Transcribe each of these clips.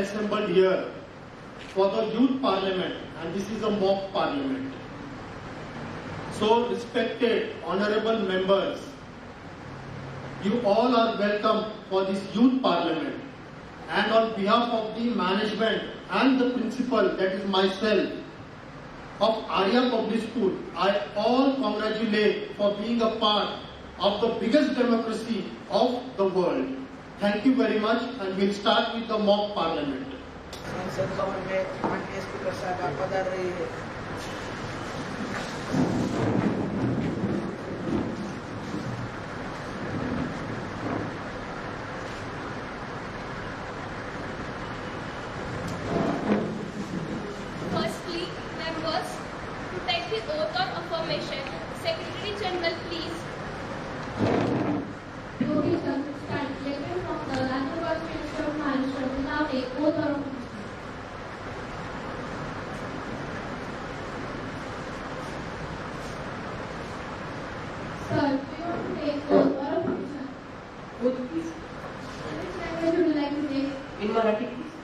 assembled here for the youth parliament, and this is a mock parliament. So respected honorable members, you all are welcome for this youth parliament, and on behalf of the management and the principal, that is myself, of Aarya Public School, I all congratulate for being a part of the biggest democracy of the world. Thank you very much, and we'll start with the mock parliament. Firstly, members, to take the oath of affirmation, Secretary General, please. Stand elected from the Landlord Minister of Maharashtra without a oath or affirmation. Sir, do you want to take oath or affirmation? Oath, please. Which language would you like to take? In Marathi, please.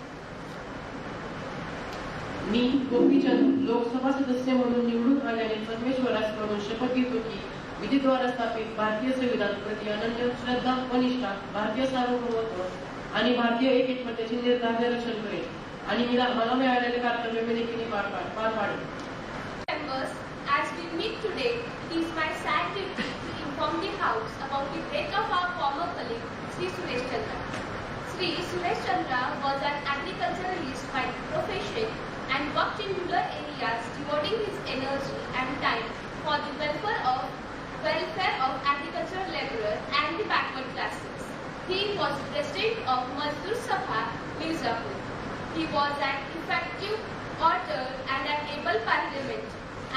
मी गोपीचंद लोकसभा सदस्य म्हणून निवडून आल्याने परमेश्वरास म्हणून शपथ घेतो की विधीद्वारा स्थापित भारतीय संविधान प्रति अनन्य श्रद्धा व निष्ठा, भारतीय सार्वभौमत्व आणि भारतीय एकत्वतेचे निर्धार रक्षण करेल आणि मला मिळालेले कर्तव्य मी देखील पार पाडेल. Members, as we meet today, it is my sad duty to inform the House about the death of our former colleague, Sri Suresh Chandra. Sri Suresh Chandra was an agriculturalist by profession and worked in rural areas, devoting his energy and time for the welfare of agricultural laborers and the backward classes. He was president of Mazdoor Sabha, Mirzapur. He was an effective orator and an able parliament,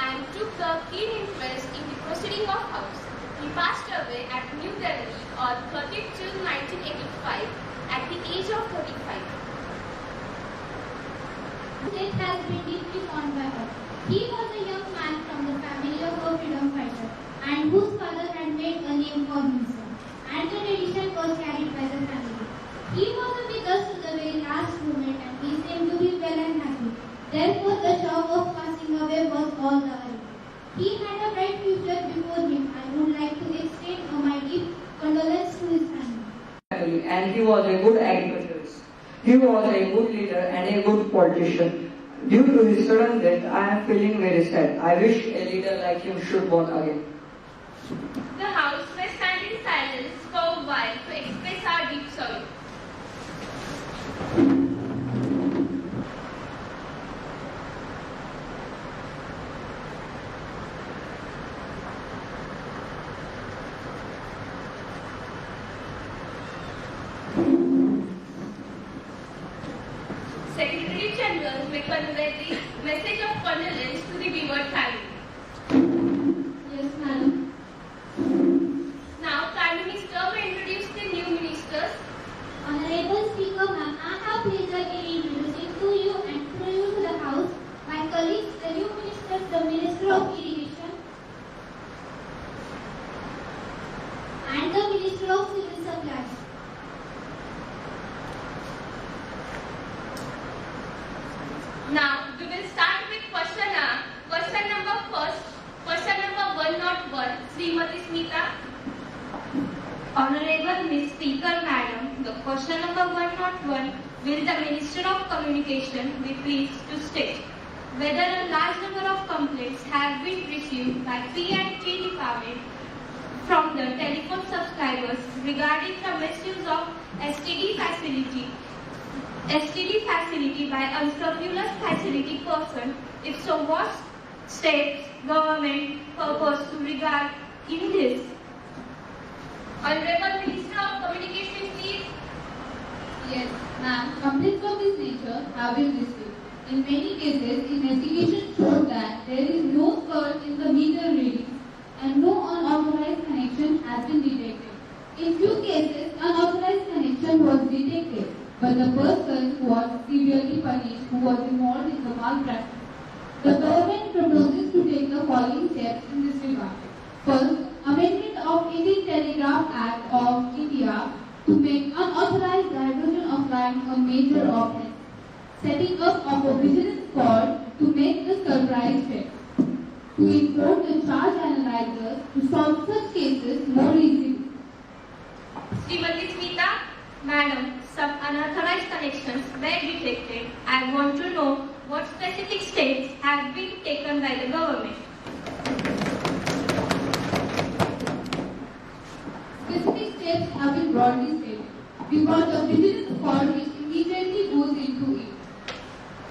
and took a keen interest in the proceeding of House. He passed away at New Delhi on 30th June 1985 at the age of 35. It has been deeply fond by all. He was a young man from the family of a freedom fighter, and whose father had made a name for himself, and the tradition was carried by the family. He was with us to the very last moment, and he seemed to be well and happy. Therefore, the shock of passing away was all the worry. He had a bright future before him. I would like to extend my deep condolence to his family. And he was a good agriculturist. He was a good leader and a good politician. Due to his sudden death, I am feeling very sad. I wish a leader like him should born again. The House may stand in silence for a while to express our deep sorrow. Secretary General may convey the message of condolence to the bereaved family. Yes, madam. Now, Prime Minister may introduce the new ministers. Honorable Speaker, ma'am, I have pleasure in introducing to you and through you to the House my colleagues, the new ministers, the Minister of Irrigation and the Minister of Civil Supplies. Now, we will start with question number 101, Srimati Smita. Honorable Miss Speaker Madam, the question number 101, will the Minister of Communication be pleased to state whether a large number of complaints have been received by P&T Department from the telephone subscribers regarding the misuse of STD facility by unscrupulous facility person? If so, what steps government purpose to regard in this? Honorable Minister of Communication, please. Yes, ma'am. Complaints of this nature have been received. In many cases, investigation showed that there is no fault in the meter readings and no unauthorized connection has been detected. In few cases, unauthorized connection was detected, but the person was severely punished who was involved in the malpractice. The government proposes to take the following steps in this regard. First, amendment of Indian Telegraph Act of India to make unauthorized diversion of line a major offence. setting up of a vigilance squad to make the surprise check, to import the charge analyzers to solve such cases more easily. Srimati Smita, Madam, some unauthorized connections were detected. I want to know what specific steps have been taken by the government. Specific steps have been broadly stated. We got a vigilance squad which immediately goes into it.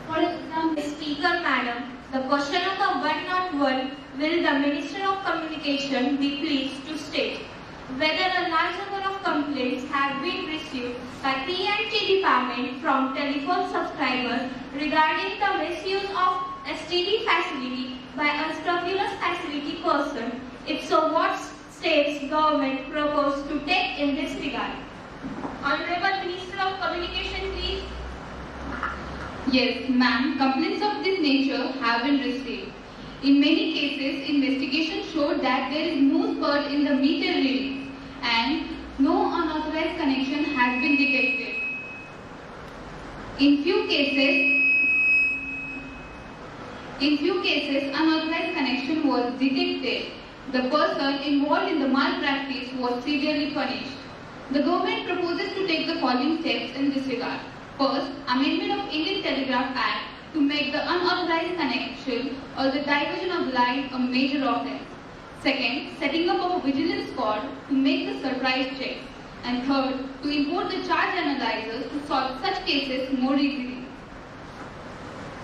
For example, Speaker, Madam, the question number 101, will the Minister of Communication be pleased to state whether a large number of complaints have been received by P&T department from telephone subscribers regarding the misuse of STD facility by unscrupulous facility person? If so, what steps government propose to take in this regard? Honorable Minister of Communication, please. yes, ma'am, complaints of this nature have been received. In many cases, investigation showed that there is no spurt in the meter readings and no unauthorized connection has been detected. In few cases, unauthorized connection was detected. The person involved in the malpractice was severely punished. The government proposes to take the following steps in this regard. First, amendment of Indian Telegraph Act to make the unauthorized connection or the diversion of line a major offence. Second, setting up of a vigilance squad to make the surprise checks. And third, to import the charge analyzers to solve such cases more easily.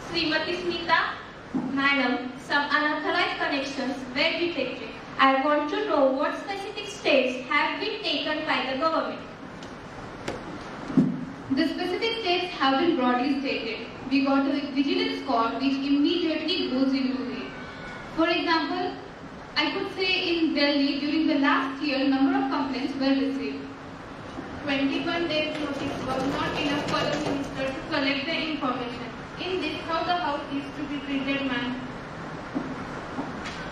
Srimati Smita, Madam, some unauthorized connections were detected. I want to know what specific steps have been taken by the government. The specific steps have been broadly stated. We got a vigilance squad which immediately goes into it. For example, I could say in Delhi during the last year, number of complaints were received. 21 days notice was not enough for the minister to collect the information. In this, how the house is to be treated, ma'am?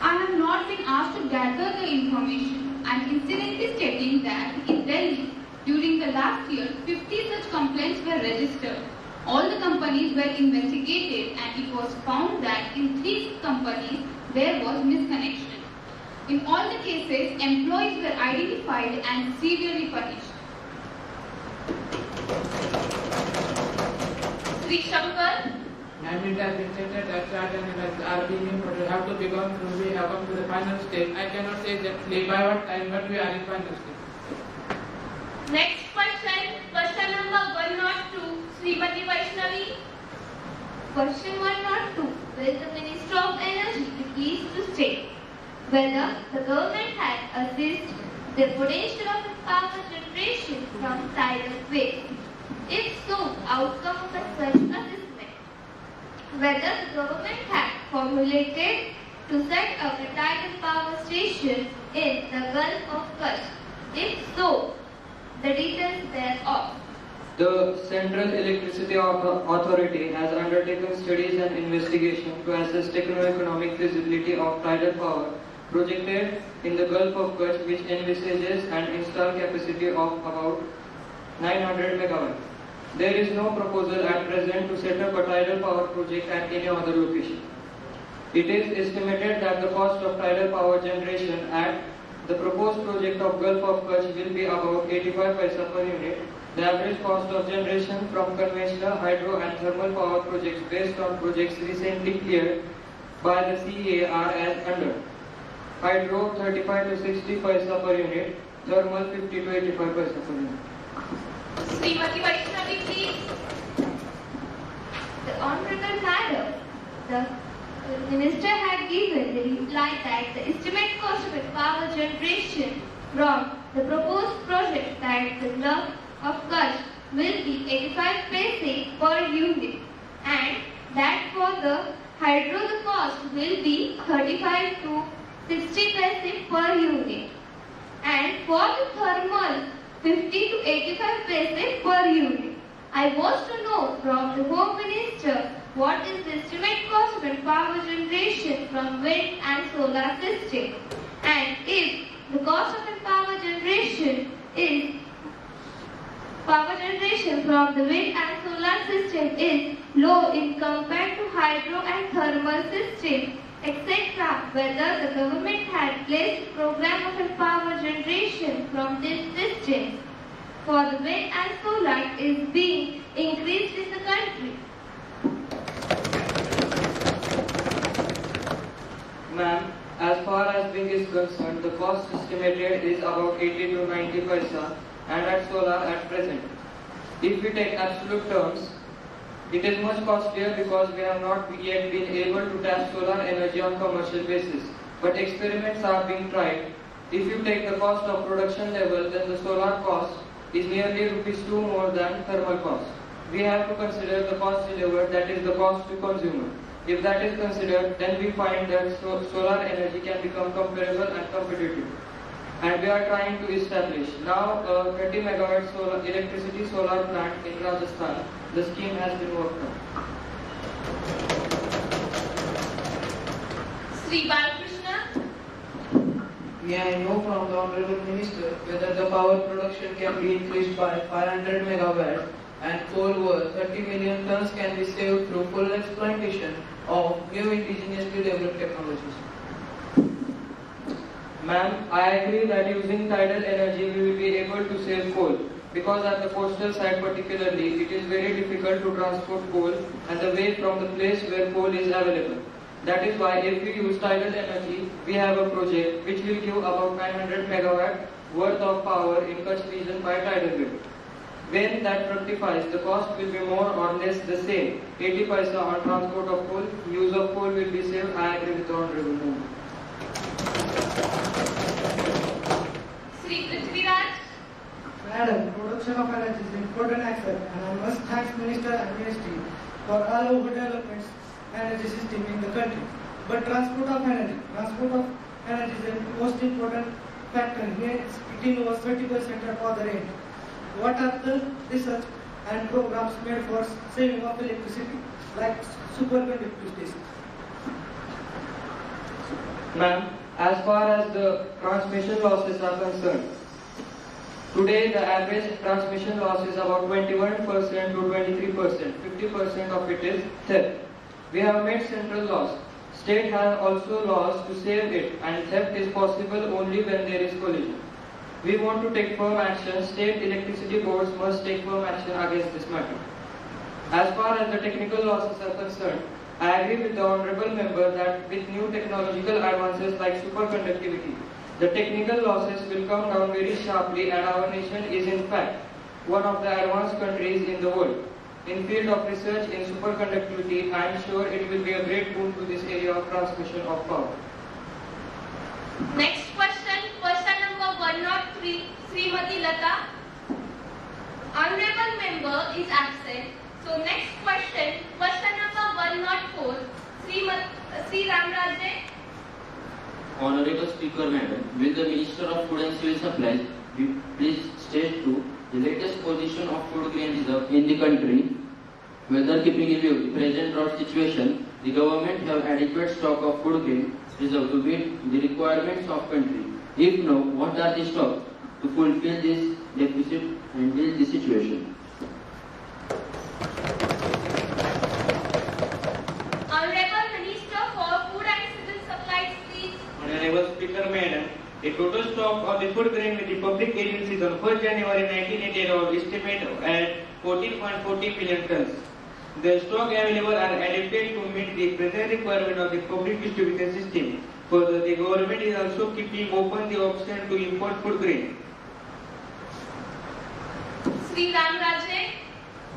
I have not been asked to gather the information. I am incidentally stating that in Delhi, during the last year, 50 such complaints were registered. All the companies were investigated and it was found that in 3 companies there was misconnection. In all the cases, employees were identified and severely punished. Sri Shankar, And it has been stated that charge analysis are being imported have to be gone through. We have come to the final stage. I cannot say exactly by what time, but we are in final stage. next question, question number 102, Srimati Vaishnavi. Question 102, will the Minister of Energy be pleased to state whether the government had assessed the potential of power generation from tidal waste? If so, outcome of such assessment. Whether the government had formulated to set up a tidal power station in the Gulf of Kutch. If so, the details thereof. The Central Electricity Authority has undertaken studies and investigation to assess techno-economic feasibility of tidal power projected in the Gulf of Kutch, which envisages an installed capacity of about 900 MW. There is no proposal at present to set up a tidal power project at any other location. It is estimated that the cost of tidal power generation at the proposed project of Gulf of Kutch will be about 85 paisa per unit. The average cost of generation from conventional hydro and thermal power projects based on projects recently cleared by the CEA are as under. Hydro 35 to 60 paisa per unit, thermal 50 to 85 paisa per unit. Srimati Vaishnavi, please. The Honorable Madam, the Minister had given the reply that the estimate cost of power generation from the proposed project that the Gulf of Kutch will be 85 paise per unit and that for the hydro the cost will be 35 to 60 paise per unit and for the thermal 50 to 85 paise per unit. I want to know from the Home Minister what is the estimate cost of power generation from wind and solar system and if the cost of power generation is Power generation from the wind and solar system is low in compared to hydro and thermal system, etc. Whether the government had placed program of a power generation from this system for the wind and solar is being increased in the country. Ma'am, as far as wind is concerned, the cost estimated is about 80 to 90 paisa and at solar at present. If we take absolute terms, it is much costlier because we have not yet been able to tap solar energy on commercial basis. But experiments are being tried. If you take the cost of production level, then the solar cost is nearly rupees 2 more than thermal cost. We have to consider the cost delivered, that is the cost to consumer. If that is considered, then we find that solar energy can become comparable and competitive. And we are trying to establish now a 30 megawatt electricity solar plant in Rajasthan. The scheme has been worked on. Sri Balakrishna. May I know from the Honorable Minister whether the power production can be increased by 500 megawatts and coal worth 30 million tons can be saved through full exploitation of new indigenously developed technologies? Ma'am, I agree that using tidal energy we will be able to save coal because at the coastal side particularly it is very difficult to transport coal and away from the place where coal is available. That is why if we use tidal energy, we have a project which will give about 900 megawatt worth of power in Kutch region by tidal wave. When that fructifies, the cost will be more or less the same. 80 paisa on transport of coal, use of coal will be saved. I agree with the Honorable Member. Sri Prithviraj. Madam, production of energy is important aspect and I must thank Minister and Ministry for all over developments energy system in the country. But transport of energy is the most important factor here. It was 30% at other end. What are the research and programs made for saving of electricity, like superconductive stations? Ma'am, as far as the transmission losses are concerned, today the average transmission loss is about 21% to 23%. 50% of it is theft. We have made central loss. State has also lost to save it, and theft is possible only when there is collision. We want to take firm action. State electricity boards must take firm action against this matter. As far as the technical losses are concerned, I agree with the Honorable Member that with new technological advances like superconductivity, the technical losses will come down very sharply and our nation is in fact one of the advanced countries in the world. In field of research in superconductivity, I am sure it will be a great boon to this area of transmission of power. Next question, question number 103, Srimati Lata. Honorable member is absent. So next question, question number 104, Sri Ramraje. Honorable Speaker Madam, will the Minister of Food and Civil Supplies please state to the latest position of food grain reserve in the country, whether keeping in view the present drought situation, the government have adequate stock of food grain reserve to meet the requirements of country. If no, what are the stocks to fulfill this deficit and deal the situation? Honorable Minister for Food and Civil Supplies, please. Honorable Speaker Madam, the total stock of the food grain with the public agencies on 1st January 1988 was estimated at 14.40 million tons. The stock available are adequate to meet the present requirement of the public distribution system. Further, the government is also keeping open the option to import food grain. Sri Ramraje.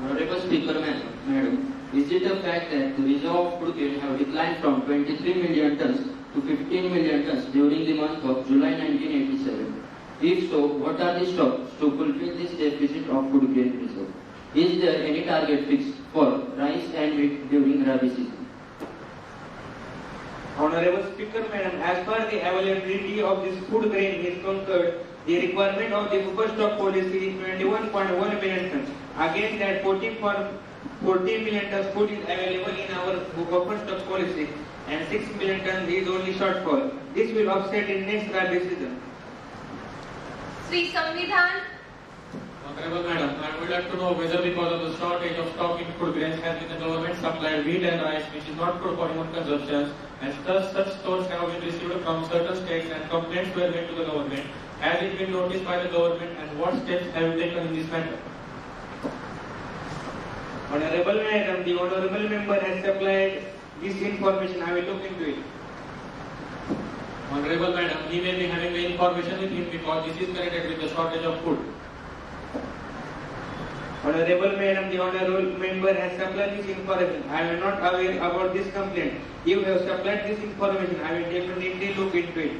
Honorable Speaker Madam, is it a fact that the reserve of food grain have declined from 23 million tons to 15 million tons during the month of July 1987? If so, what are the stocks to fulfill this deficit of food grain reserve? Is there any target fixed for rice and wheat during Rabi season? Honorable Speaker Madam, as per the availability of this food grain is concerned, the requirement of the buffer stock policy is 21.1 million tons. Against that 14 million tons food is available in our buffer stock policy and 6 million tons is only shortfall. This will offset in next Rabi season. Sri Samvidhan. Honorable Madam, I would like to know whether because of the shortage of stock in food grains has been the government supplied wheat and rice which is not good for human consumption, and thus such stores have been received from certain states and complaints were made to the government. Has it been noticed by the government and what steps have you taken in this matter? Honorable Madam, the Honorable Member has supplied this information. I will look into it. Honorable Madam, he may be having the information with him because this is connected with the shortage of food. Honorable Madam, the Honorable Member has supplied this information. I am not aware about this complaint. You have supplied this information. I will definitely look into it.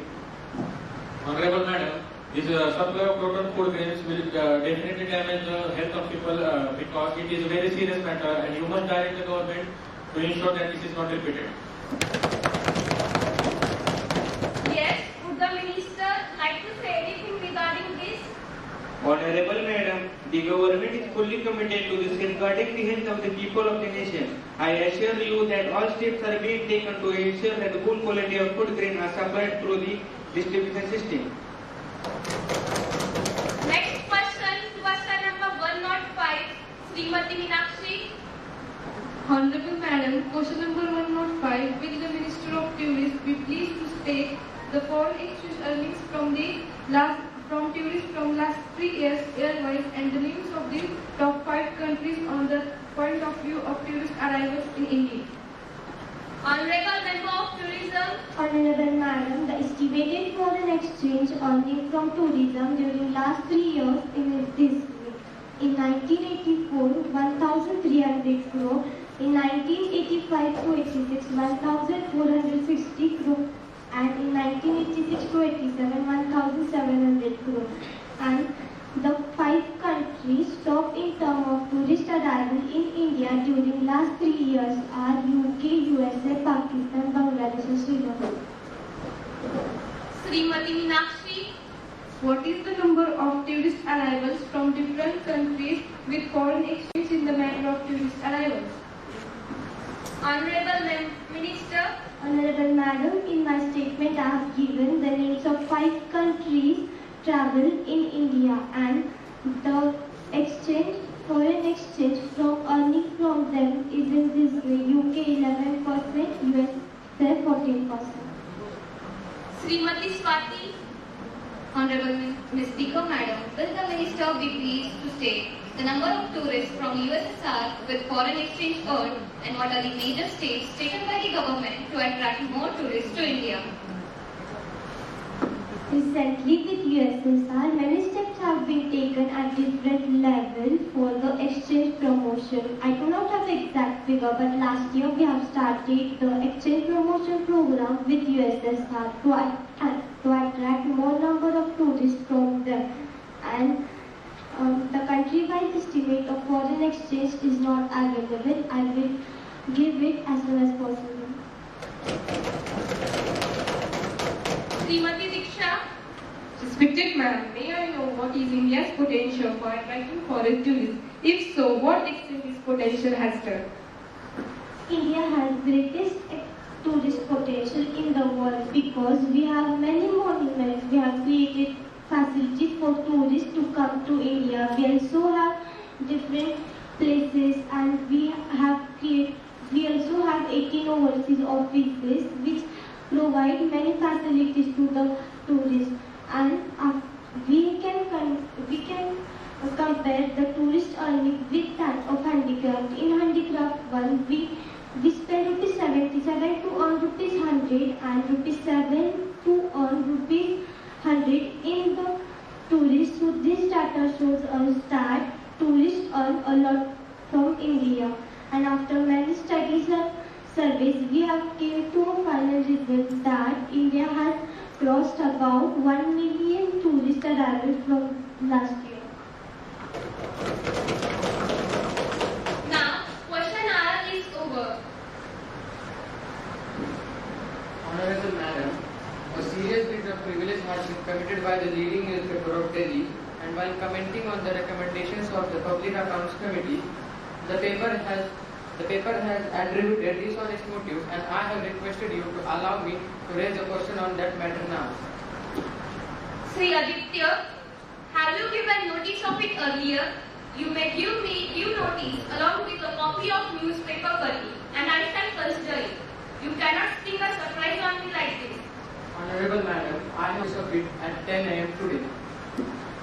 Honorable Madam, this supply of broken food grains will definitely damage the health of people because it is a very serious matter and you must direct the government to ensure that this is not repeated. Yes, would the minister like to say anything regarding this? Honorable Madam, the government is fully committed to safeguarding the health of the people of the nation. I assure you that all steps are being taken to ensure that the good quality of food grain are supplied through the distribution system. Next question number 105, Srimati Meenakshi. Honorable Madam, question number 105, will the Minister of Tourism be pleased to state the foreign exchange earnings from tourists from last 3 years year-wise and the names of the top 5 countries on the point of view of tourist arrivals in India? Honorable Member of Tourism. Honorable Madam, the estimated foreign exchange earning from tourism during last 3 years is this way. In 1984, 1,300 crore. In 1985 to 86, 1,460 crore. And in 1986 to 87, 1,700 crore. And the 5 countries top in terms of tourist arrival in India during last 3 years are UK, USA, Pakistan, Bangladesh and Sri Lanka. Srimati Meenakshi. What is the number of tourist arrivals from different countries with foreign exchange in the matter of tourist arrivals? Honorable Minister. Honorable Madam, in my statement I have given the names of 5 countries travel in India and the foreign exchange from earning from them is in this way: UK 11%, USA 14%. Srimati Swati. Honorable Ms. Speaker, Madam, will the Minister be pleased to state the number of tourists from USSR with foreign exchange earned and what are the major steps taken by the government to attract more tourists to India? Recently with USSR, many steps have been taken at different levels for the exchange promotion. I do not have the exact figure, but last year we have started the exchange promotion program with USSR to attract more number of tourists from them. And the country-wide estimate of foreign exchange is not available. I will give it as soon as possible. Srimati Diksha. Respected Madam, may I know what is India's potential for attracting foreign tourists? If so, what extent this potential has done? India has greatest tourist potential in the world because we have many monuments. We have created facilities for tourists to come to India. We also have different places and we also have 18 overseas offices which provide many facilities to the tourists. And we can compare the tourist earning with that of handicraft. In handicraft one, we spend rupees 77 to earn rupees 100 and rupees 7 to earn rupees 100 in the tourists. So this data shows us that tourists earn a lot from India. And after many studies and surveys, we have came to a final result that India has crossed about 1 million tourist arrivals from last year. Now, question hour is over. Honorable Madam, a serious breach of privilege has been committed by the leading newspaper of Delhi, and while commenting on the recommendations of the Public Accounts Committee, the paper has attributed dishonest motives, and I have requested you to allow me to raise a question on that matter now. Sri Aditya. Have you given notice of it earlier? You may give me due notice along with a copy of newspaper cutting, and I shall consider it. You cannot spring a surprise on me like this. Honorable Madam, I have submitted at 10 a.m. today.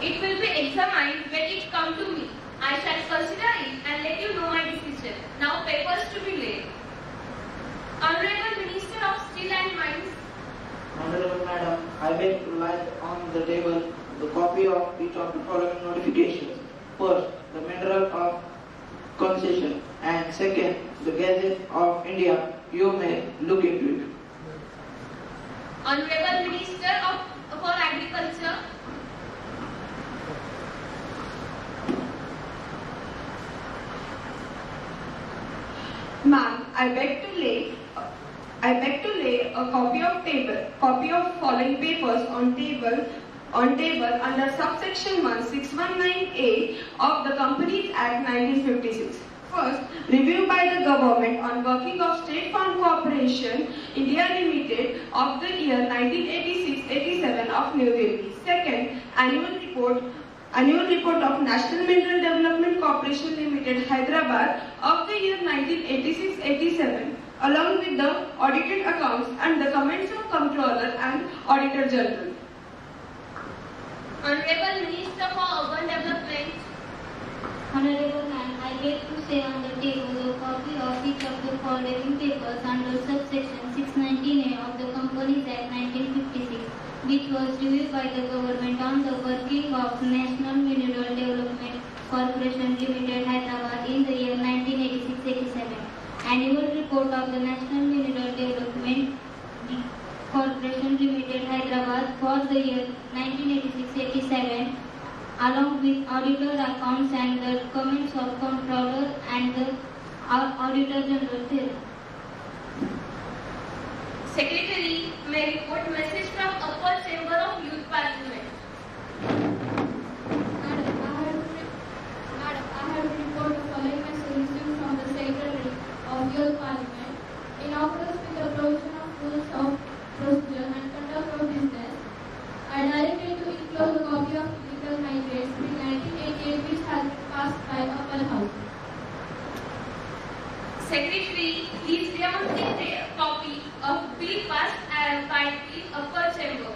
It will be examined when it comes to me. I shall consider it and let you know my decision. Now papers to be laid. Honorable Minister of Steel and Mines. Honorable Madam, I beg to lay on the table the copy of each of the following notifications. First, the Mineral of Concession, and second, the Gazette of India. You may look into it. Honorable Minister for Agriculture. Ma'am, I beg to lay a copy of following papers on table under subsection 1619A of the Companies Act 1956. First, review by the government on working of State Farm Corporation India Limited of the year 1986-87 of New Delhi. Second, annual report of National Mineral Development Corporation Limited Hyderabad of the year 1986-87 along with the audited accounts and the comments of Comptroller and Auditor General. Honorable Minister for Urban Development. Honorable Ma'am, I beg to say on the table a copy of each of the following papers under subsection 619A of the Companies Act 1956, which was reviewed by the government on the working of National Mineral Development Corporation Limited Hyderabad in the year 1986-87. Annual report of the National Mineral Development Corporation Limited Hyderabad for the year 1986-87 along with auditor accounts and the comments of Comptroller and the Auditor General thereof. Secretary may report message from Upper Chamber of Youth Parliament. Madam, I have to report the following message received from the Secretary of Youth Parliament. In accordance with the provision of rules of procedure and conduct of business, I directed to enclose a copy of Critical Migrants Bill 1988 which has been passed by Upper House. Secretary, please demonstrate a copy of bill passed by the Upper Chamber.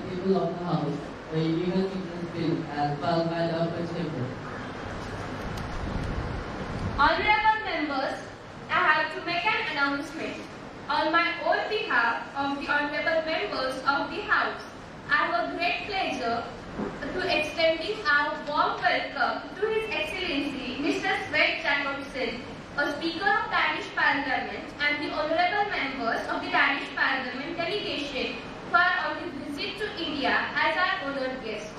People of the House, the illegal immigrants bill as filed by the Upper Chamber. Honorable members, I have to make an announcement. On my own behalf of the honorable members of the House, I have a great pleasure to extending our warm welcome to His Excellency Mr. Svet Jacobson, a Speaker of Danish Parliament, and the honorable members of the Danish Parliament delegation who are on his visit to India as our honored guest.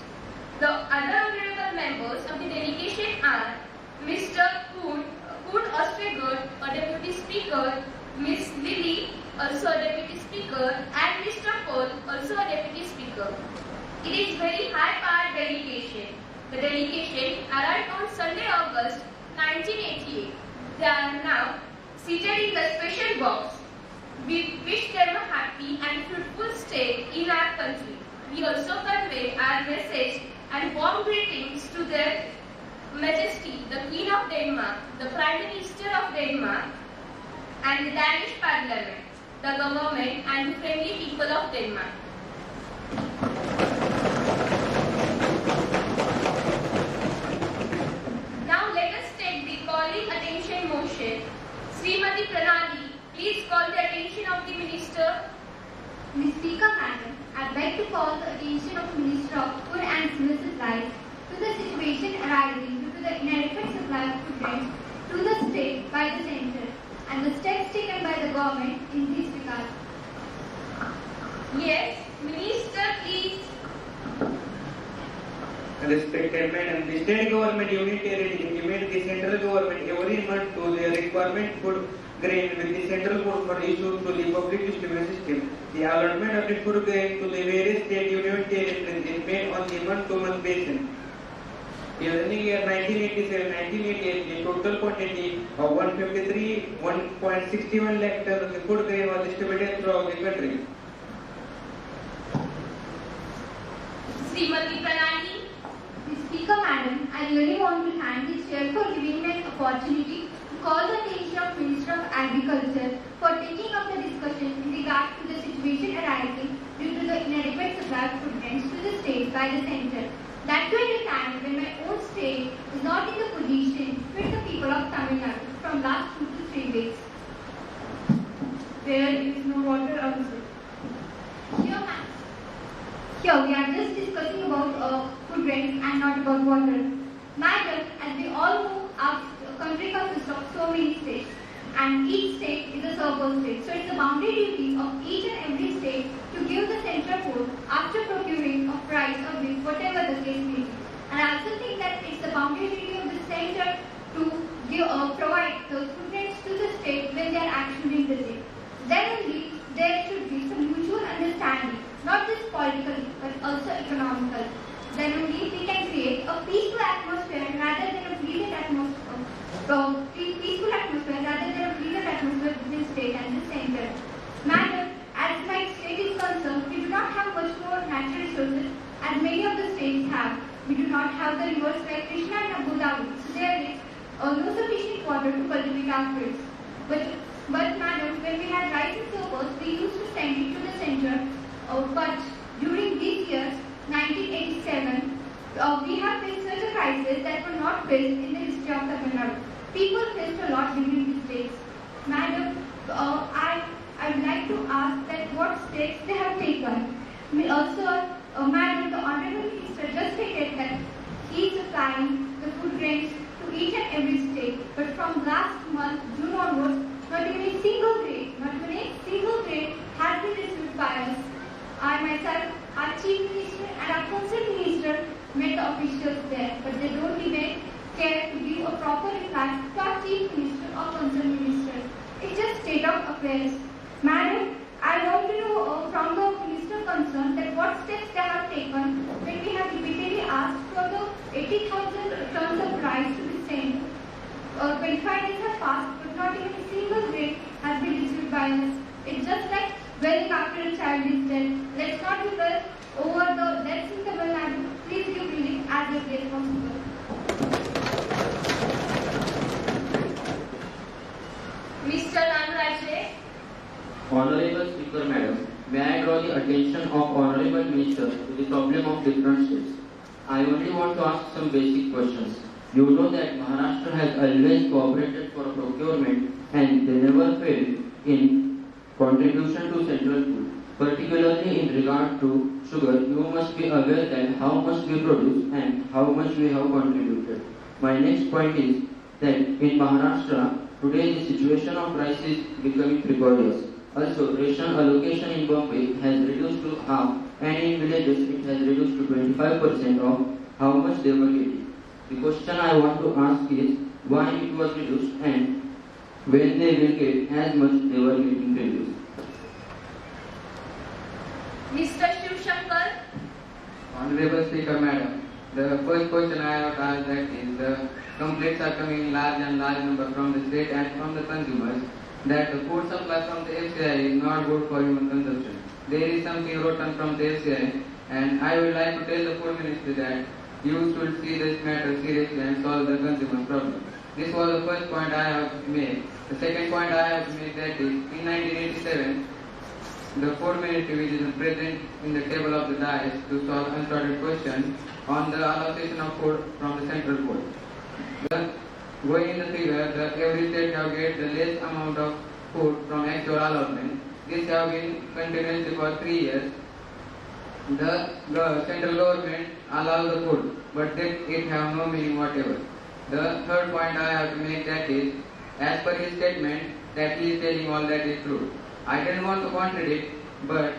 The other honorable members of the delegation are Mr. Koen Ostergaard, a Deputy Speaker, Ms. Lily, also a Deputy Speaker, and Mr. Paul, also a Deputy Speaker. It is very high-powered delegation. The delegation arrived on Sunday, August 1988. They are now seated in the special box. We wish them a happy and fruitful stay in our country. We also convey our message and warm greetings to their Majesty, the Queen of Denmark, the Prime Minister of Denmark, and the Danish Parliament, the government and the friendly people of Denmark. Now let us take the calling attention motion. Srimati Pranali, please call the attention of the Minister. Ms. Speaker, Madam, I beg to call the attention of the Minister of Food and Civil Supplies to the situation arising due to the inadequate supply of food grains to the state by the centre and the steps taken by the government in this regard. Yes, Minister, please. Respected Madam, the state government unitarily implement the central government every month to their requirement food grain with the central board for issue to the public distribution system. The allotment of the food grain to the various state union territories is made on the month-to-month basis. In the year 1987-1988, the total quantity of 153.61 lakh tons of the food grain was distributed throughout the country. Srimati Pranali. Mr. Speaker, Madam, I really want to thank the Chair for giving me an opportunity to call the attention of Minister of Agriculture for taking up the discussion in regard to the situation arising due to the inadequate supply of food grains to the state by the centre. That too at a time when my own state is not in the position to feed the people of Tamil Nadu from last 2 to 3 weeks. There is no water also. Here we are just discussing about food grains and not about water. Madam, as we all know, our country consists of so many states, and each state is a surplus state. So it's the boundary duty of each and every state to give the central food after procuring of rice or wheat, whatever the case may be. And I also think that it's the boundary duty of the center to provide those food grains to the state when they are actually in the state. Then only there should be some mutual understanding, not just politically but also economical. Then only we can create a peaceful atmosphere rather than a pleasant atmosphere. Peaceful atmosphere rather than a pleasant atmosphere between state and the center. Madam, as my state is concerned, we do not have much more natural resources as many of the states have. We do not have the rivers like Krishna and Abu Dhabi, so there is no sufficient water to cultivate our fields. But madam, when we had rice in surplus, we used to send it to the center. But during these years, 1987, we have faced such a crisis that were not faced in the history of Tamil Nadu. People faced a lot during these days. Madam, I would like to ask that what steps they have taken. Sir, Madam, the Honorable Minister just stated that he is supplying the food grains to each and every state. But from last month, June onwards, not even a single grain has been received by us. I myself, our Chief Minister and our Concerned Minister met the officials there, but they don't even care to give a proper reply to our Chief Minister or Concerned Minister. It's just state of affairs. Madam, I want to know from the Minister concerned that what steps they have taken when we have repeatedly asked for the 80,000 tons of rice to be sent. 25 days have passed, but not even a single grain has been received by us. It's just like welling after a child is dead. Let's not do that over the deaths in Tamil Nadu. Please give relief as early as possible. Mr. Nanurajay. Honorable Speaker Madam, may I draw the attention of Honorable Minister to the problem of different states. I only want to ask some basic questions. You know that Maharashtra has always cooperated for procurement and they never failed in contribution to central food. Particularly in regard to sugar, you must be aware that how much we produce and how much we have contributed. My next point is that in Maharashtra, today the situation of rice is becoming precarious. Also, ration allocation in Bombay has reduced to half and in villages it has reduced to 25% of how much they were getting. The question I want to ask is why it was reduced and when they will get as much they were getting previously. Mr. Shiv Shankar. Honorable Speaker Madam, the first question I have to ask that is the complaints are coming in large and large number from the state and from the consumers that the food supply from the FCI is not good for human consumption. There is something rotten from the FCI and I would like to tell the food ministry that you should see this matter seriously and solve the consumer's problem. This was the first point I have made. The second point I have made that is in 1987 the food ministry which is present in the table of the dais to solve unstarted question on the allocation of food from the central board. Going in the figure, every state have get the less amount of food from actual allotment. This have been continuously for 3 years. The central government allows the food, but then it have no meaning whatever. The third point I have to make that is, as per his statement, that he is telling all that is true. I didn't want to contradict, but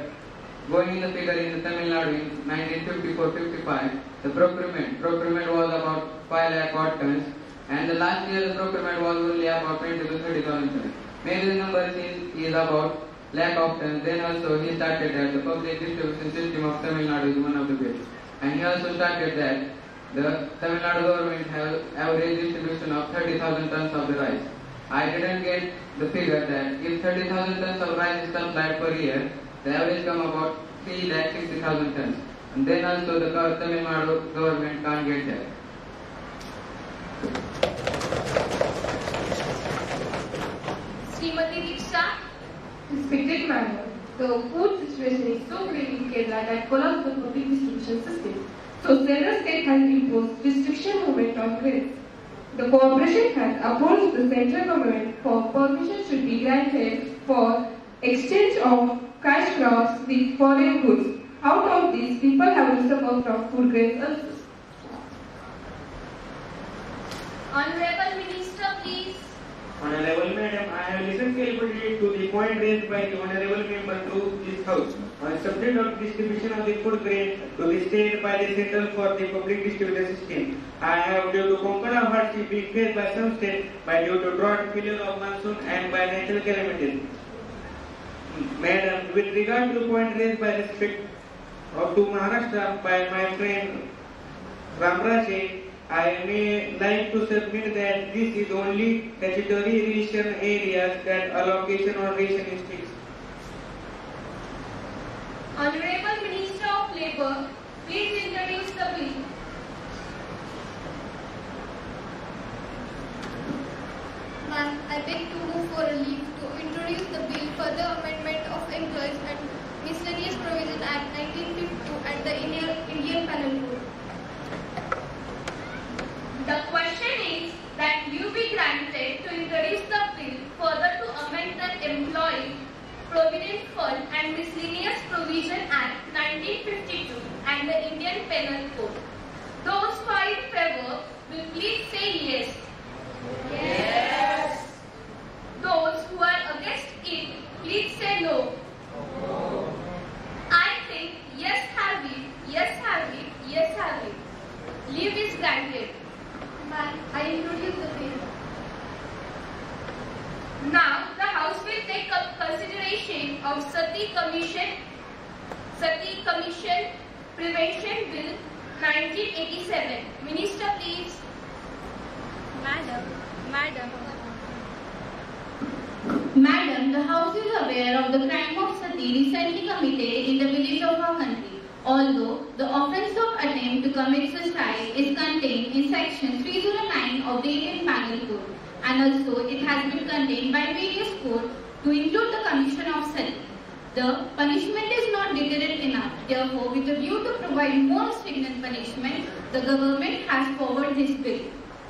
going in the figure in the Tamil Nadu in 1954-55, the procurement was about 5 lakh odd tons, and the last year the procurement was only about 20 to 30,000 tons. Maybe the number is about lakh of tons. Then also he started that the public distribution system of Tamil Nadu is one of the best. And he also started that the Tamil Nadu government has average distribution of 30,000 tons of the rice. I didn't get the figure that if 30,000 tons of rice is supplied per year, the average come about 3,60,000 tons. And then also the Tamil Nadu government can't get that. Srimati Diksha. Respected Madam, the food situation is so great in Kerala that collapse the public distribution system. So several states has imposed restriction movement on grains. The corporation has approached the central government for permission should be granted for exchange of cash crops with foreign goods. Out of this, people have to suffer from food grains also. Honorable Minister, please. Honorable Madam, I have listened carefully to the point raised by the Honorable Member to this House on subject of distribution of the food grain to the state by the central for the public distribution system. I have due to concurrent hardship being faced by some states by due to drought, failure of monsoon and by natural calamities. Madam, with regard to the point raised by respect to Maharashtra by my friend Ramraje, I may like to submit that this is only statutory ration areas that allocation or ration is fixed. Honorable Minister of Labour, please introduce the bill. Ma'am, I beg to move for a leave to introduce the bill for the amendment of Employees and Miscellaneous Provision Act 1952 and the Indian Penal Code. The question is that you be granted to introduce the bill further to amend the Employee Provident Fund and Miscellaneous Provision Act 1952 and the Indian Penal Code. Those who are in favor will please say yes. Yes. Those who are against it, please say no. No. I think yes have it, yes have it, yes have it. Leave is granted. Ma'am, I introduce the bill. Now the House will take up consideration of Sati Commission Prevention Bill 1987. Minister, please. Madam, the House is aware of the crime of sati recently committed in the village of our country. Although the offence of attempt to commit suicide is contained in section 309 of the Indian Penal Code, and also it has been contained by various courts to include the commission of sati. The punishment is not deterrent enough. Therefore, with a view to provide more stringent punishment, the government has forwarded this bill.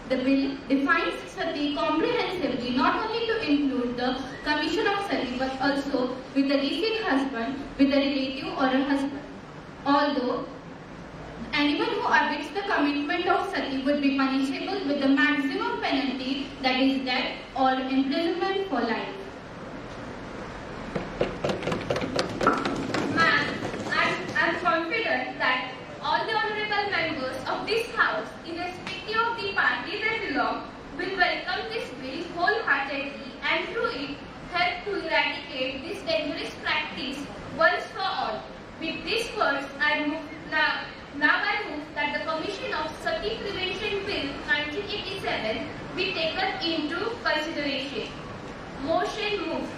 The bill defines sati comprehensively, not only to include the commission of sati, but also with a deceased husband, with a relative or a husband. Although anyone who omits the commitment of sati would be punishable with the maximum penalty, that is death or imprisonment for life. Ma'am, I am confident that all the honorable members of this House, irrespective of the party they belong, will welcome this bill wholeheartedly and through it help to eradicate this dangerous practice once for all. With these words, I move that the Commission of Sati Prevention Bill 1987 be taken into consideration. Motion moved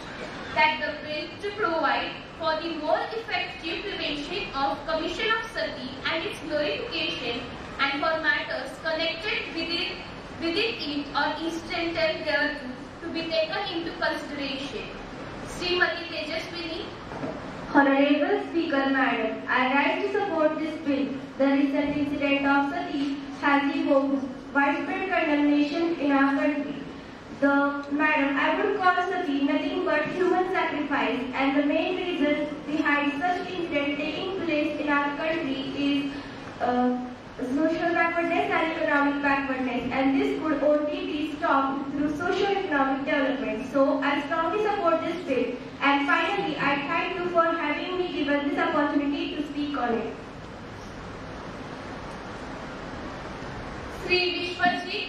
that the bill to provide for the more effective prevention of commission of sati and its glorification and for matters connected with it or incidental thereto to be taken into consideration. Srimati Tejaswini. Honorable Speaker, Madam, I rise to support this bill. The recent incident of sati has evoked widespread condemnation in our country. Madam, I would call sati nothing but human sacrifice, and the main reason behind such incident taking place in our country is social backwardness and economic backwardness, and this could only be stopped through socio-economic development. So, I strongly support this bill. And finally, I thank you for having me given this opportunity to speak on it. Sri Vishwajit.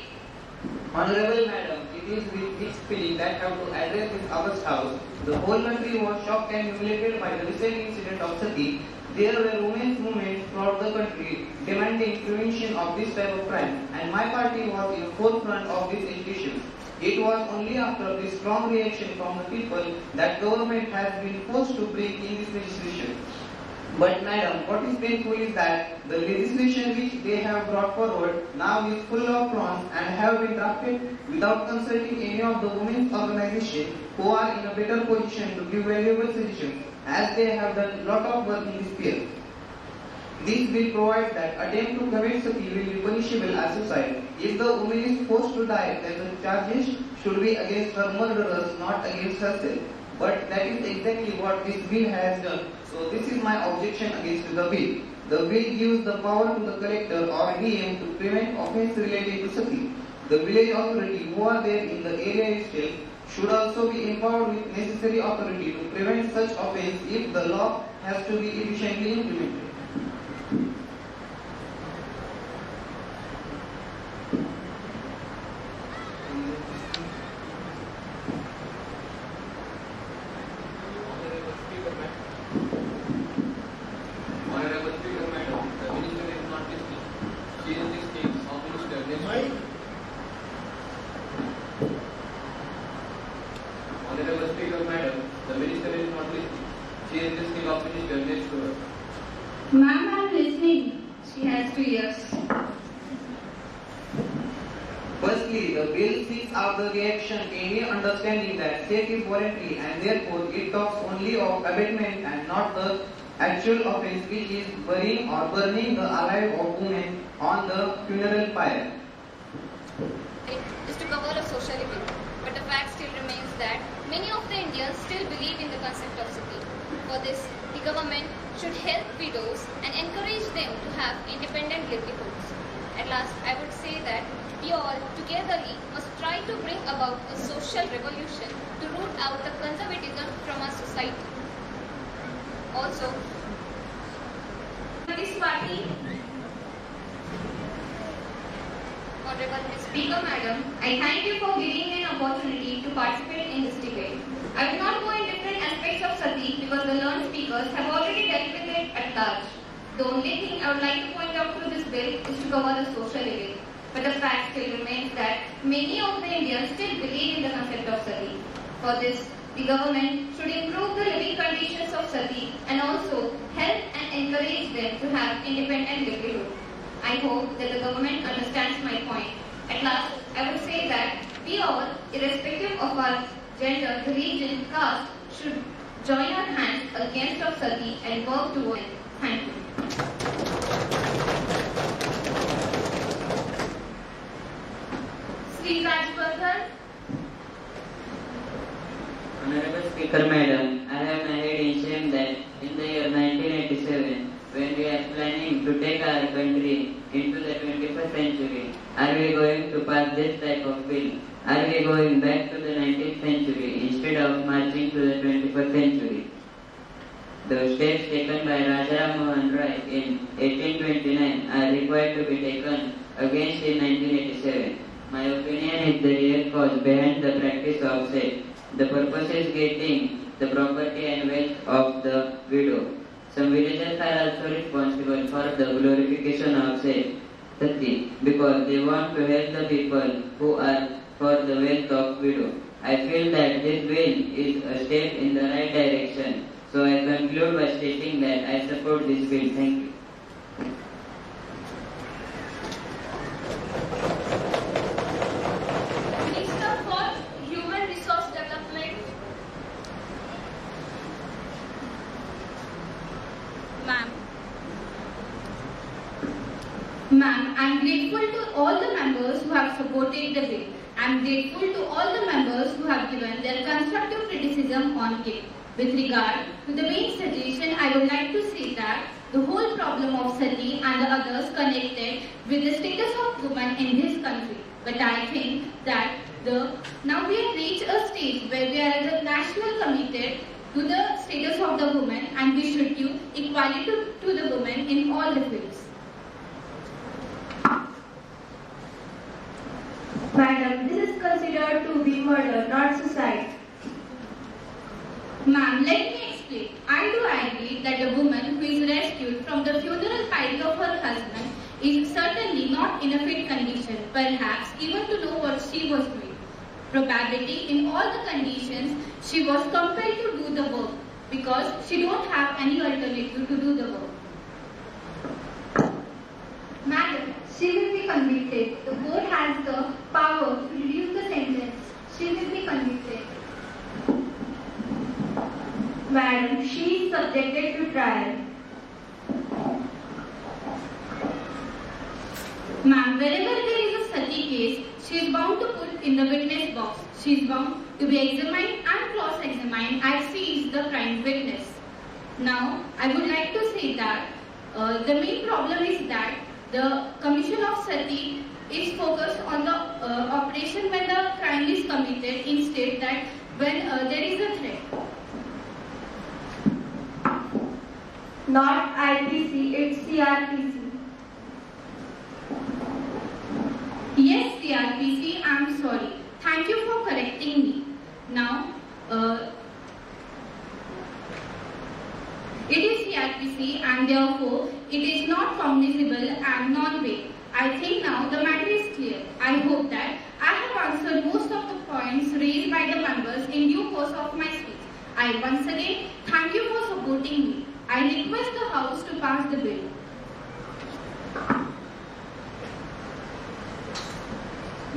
Honorable Madam, it is with this feeling that I have to address this August House. The whole country was shocked and humiliated by the recent incident of sati. There were women's movements throughout the country demanding prevention of this type of crime, and my party was in the forefront of these issues. It was only after this strong reaction from the people that government has been forced to bring in this legislation. But madam, what is painful is that the legislation which they have brought forward now is full of flaws and have been drafted without consulting any of the women's organizations who are in a better position to give valuable suggestions, as they have done a lot of work in this field. This bill provides that attempt to commit sati will be punishable as suicide. If the woman is forced to die, then the charges should be against her murderers, not against herself. But that is exactly what this bill has done. So this is my objection against the bill. The bill gives the power to the collector or DM to prevent offence related to sati. The village authority who are there in the area itself should also be empowered with necessary authority to prevent such offence if the law has to be efficiently implemented. Honorable Speaker, Madam, the Minister is not listening. She is listening. How Minister next? Honorable Speaker, Madam, the Minister is not listening. She is listening. How Minister next to her? Ma'am, I'm listening. She has 2 years. Firstly, the bill seeks out the reaction any understanding that state is voluntary and therefore it talks only of abatement and not the actual offence which is burying or burning the alive of women on the funeral pyre. It is to cover a social event, but the fact still remains that many of the Indians still believe in the concept of sati. For this, the government should help widows and encourage them to have independent livelihoods. At last, I would say that we all togetherly must try to bring about a social revolution to root out the conservatism from our society. Also, This party, Honorable Ms. Speaker Madam, I thank you for giving me an opportunity to participate in this debate. I will not go in different aspects of sati because the learned speakers have already dealt with it at large. The only thing I would like to point out through this bill is to cover the social event. But the fact still remains that many of the Indians still believe in the concept of sati. For this, the government should improve the living conditions of sati and also help and encourage them to have independent livelihood. I hope that the government understands my point. At last, I would say that we all, irrespective of our gender, religion, caste, should join our hands against of sati and work towards it. Thank you. Sri Rajbardhan. Honorable Speaker, Madam, I have my head in shame that in the year 1987, when we are planning to take our country into the 21st century, are we going to pass this type of bill? Are we going back to the 19th century instead of marching to the 21st century? The steps taken by Rajaram Mohan Roy in 1829 are required to be taken against in 1987. My opinion is the real cause behind the practice of sale. The purpose is getting the property and wealth of the widow. Some villages are also responsible for the glorification of sati because they want to help the people who are for the wealth of widow. I feel that this bill is a step in the right direction. So I conclude by stating that I support this bill. Thank you. Minister for Human Resource Development. Ma'am, I am grateful to all the members who have supported the bill. I am grateful to all the members who have given their constructive criticism on it. With regard to the main suggestion, I would like to say that the whole problem of sati and the others connected with the status of women in this country. But I think that now we have reached a stage where we are as a national committed to the status of the woman and we should give equality to the women in all the fields. Madam, this is considered to be murder, not suicide. Ma'am, let me explain. I do agree that a woman who is rescued from the funeral pyre of her husband is certainly not in a fit condition, perhaps even to know what she was doing. Probably in all the conditions, she was compelled to do the work. because she don't have any alternative to do the work. Madam, she will be convicted. The court has the power to reduce the sentence. She will be convicted. Madam, she is subjected to trial. Ma'am, wherever there is a sati case, she is bound to put in the witness box. She is bound to be examined and cross-examined as she is the prime witness. Now, I would like to say that the main problem is that the Commission of Sati is focused on the operation when the crime is committed instead that when there is a threat. Not IPC, it's CRPC. Yes, CRPC, I am sorry. Thank you for correcting me. Now, it is CRPC and therefore it is not cognizable and non-vague. I think now the matter is clear. I hope that I have answered most of the points raised by the members in due course of my speech. I once again thank you for supporting me. I request the House to pass the bill.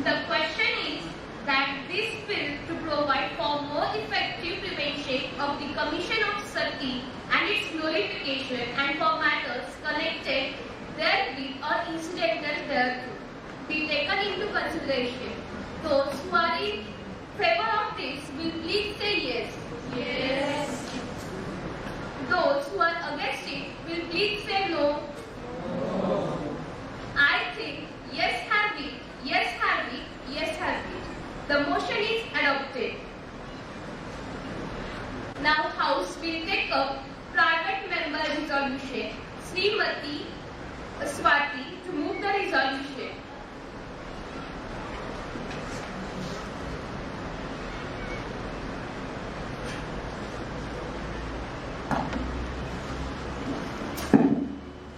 The question is that this bill to provide for more effective prevention of the commission of sati and its glorification and for matters connected therewith or incidental thereto be taken into consideration. Those who are in favor of this will please say yes. Yes. Those who are against it will please say no. No. I think yes have it, yes have it, yes have it. The motion is adopted. Now House will take up private member resolution. Srimati Swati to move the resolution.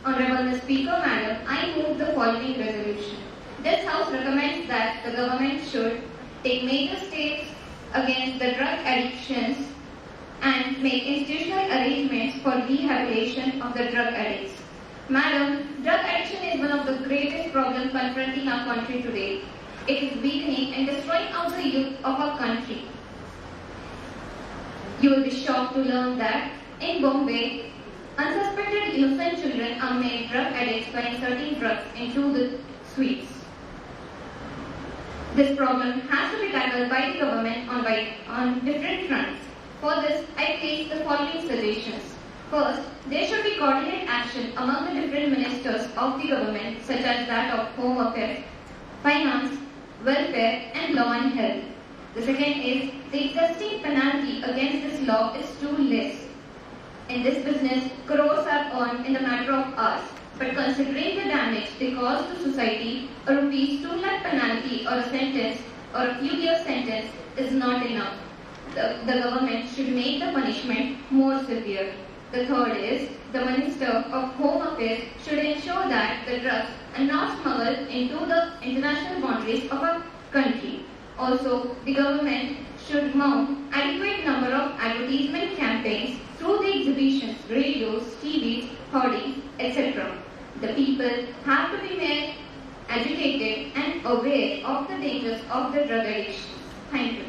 Honorable Speaker, Madam, I move the following resolution. This House recommends that the government should take major steps against the drug addictions and make institutional arrangements for rehabilitation of the drug addicts. Madam, drug addiction is one of the greatest problems confronting our country today. It is weakening and destroying out the youth of our country. You will be shocked to learn that in Bombay, unsuspected innocent children are made drug addicts by inserting drugs into the sweets. This problem has to be tackled by the government on different fronts. For this, I place the following suggestions. First, there should be coordinated action among the different ministers of the government, such as that of Home Affairs, Finance, Welfare, and Law and Health. The second is, the existing penalty against this law is too less. In this business, crores are earned in the matter of hours. But considering the damage they cause to society, a rupees 2 lakh penalty or a sentence or a few years sentence is not enough. The government should make the punishment more severe. The third is, the Minister of Home Affairs should ensure that the drugs are not smuggled into the international boundaries of our country. Also, the government should mount adequate number of advertisement campaigns through the exhibitions, radios, TVs, hoardings, etc. The people have to be made educated and aware of the dangers of the drug addiction. Thank you.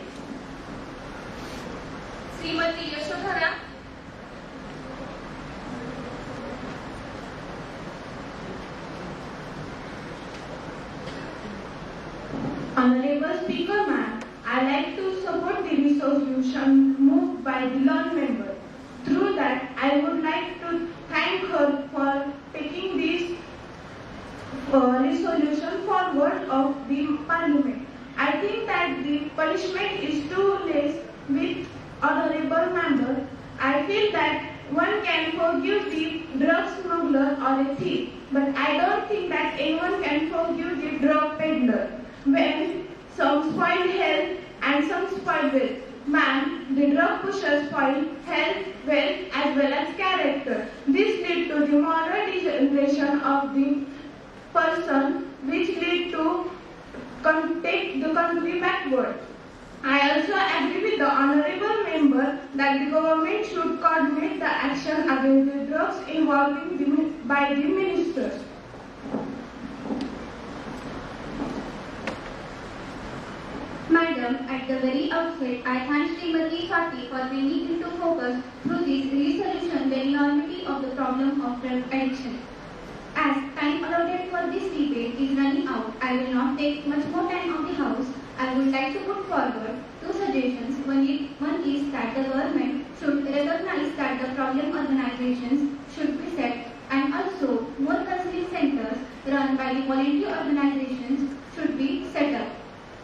Srimati Yashodhara. Honorable Speaker, Ma'am, I like to support the resolution moved by the Law member. Through that, I would like to thank her for taking this resolution forward of the Parliament. I think that the punishment is too less with honorable member. I feel that one can forgive the drug smuggler or a thief, but I don't think that anyone can forgive the drug peddler. When some spoil health and some spoil wealth. Ma'am, the drug pushers spoil health, wealth as well as character. This leads to the moral degeneration of the person, which leads to take the country backward. I also agree with with the honorable member that the government should coordinate the action against the drugs by the ministers. Madam, at the very outset, I thank Srimati Swati for bringing into focus through this resolution the enormity of the problem of drug addiction. As time allotted for this debate is running out, I will not take much more time of the House. I would like to put forward two suggestions. One is that the government should recognize that the problem organizations should be set, and also more counseling centers run by the voluntary organizations should be set up.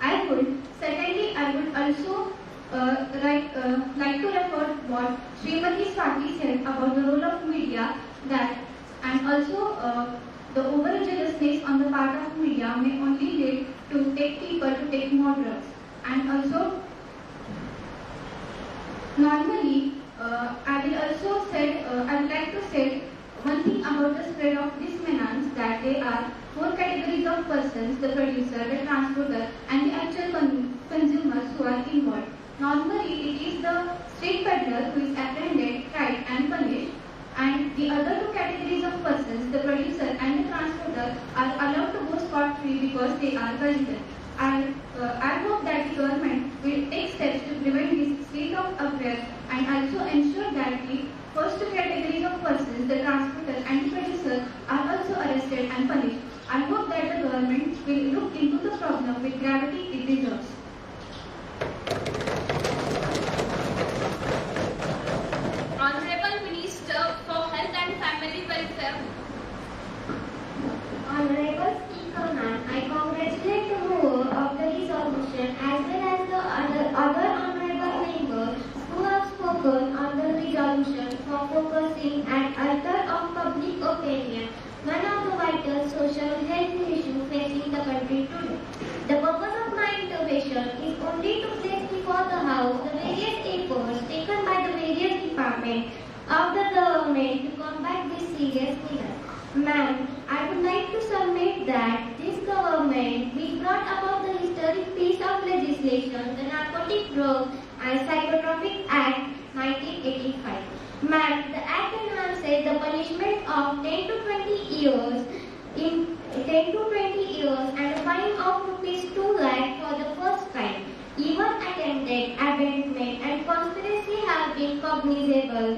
I would also like to refer what Srimati Swati said about the role of media, that and also the over-jealousness on the part of media may only lead to take people to take more drugs. And also, normally, I would like to say one thing about the spread of this menace, that there are four categories of persons: the producer, the transporter, and the actual consumers who are involved. Normally, it is the street peddler who is apprehended, tried, and punished, and the other two categories of persons, the producer and the transporter, are allowed to go scot-free because they are visible. And I hope that the government will take steps to prevent this state of affairs and also ensure that the first two categories of persons, the transporter and the producer, are also arrested and punished. I hope that the government will look into the problem with gravity it deserves. Honorable Minister for Health and Family Welfare. Honorable Speaker Ma'am, I congratulate the mover of the resolution as well as the other honorable members who have spoken on the resolution for focusing at altar of public opinion, one of the vital social health issues facing the country today. The purpose of my intervention is only to place before the House the various efforts taken by the various departments of the government to combat this serious menace. Ma'am, I would like to submit that this government, which brought about the historic piece of legislation, the Narcotic Drugs and Psychotropic Act 1985. Ma'am, the Act enhances the punishment of 10 to 20 years and a fine of ₹2 lakh for the first crime. Even attempted abandonment and conspiracy have been cognizable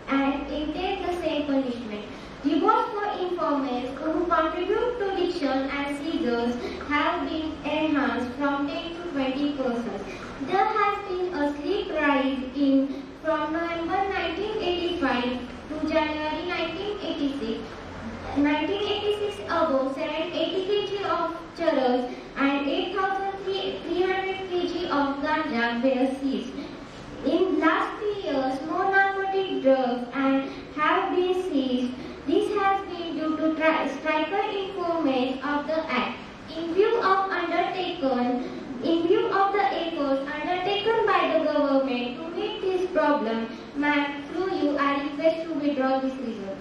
and entail the same punishment. Rewards for informers who contribute to diction and seizures have been enhanced from 10 to 20%. There has been a steep rise from November 1985 to January 1986. 1986, about 780 kg of charas and 8,300 kg of ganja were seized. In last 3 years, more narcotic drugs have been seized. This has been due to striker informants of the Act. In view of the efforts undertaken by the government to meet this problem, ma'am, through you, I request to withdraw this resolution.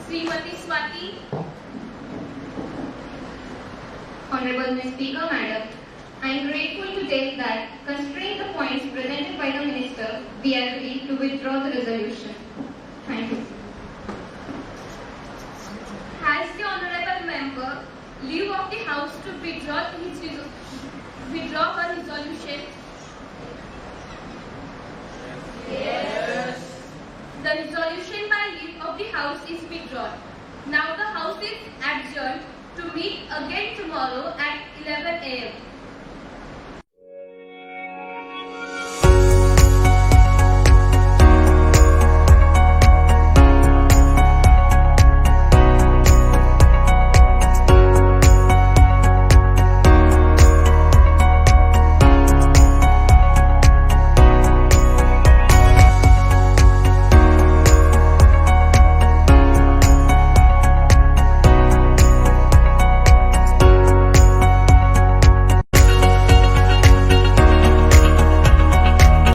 Srimati Swati. Honorable Ms. Speaker, Madam, I am grateful to take that, considering the points presented by the Minister, we agree to withdraw the resolution. Thank you. Has the honorable member leave of the House to withdraw her resolution? Yes. The resolution by leave of the House is withdrawn. Now the House is adjourned to meet again tomorrow at 11 a.m.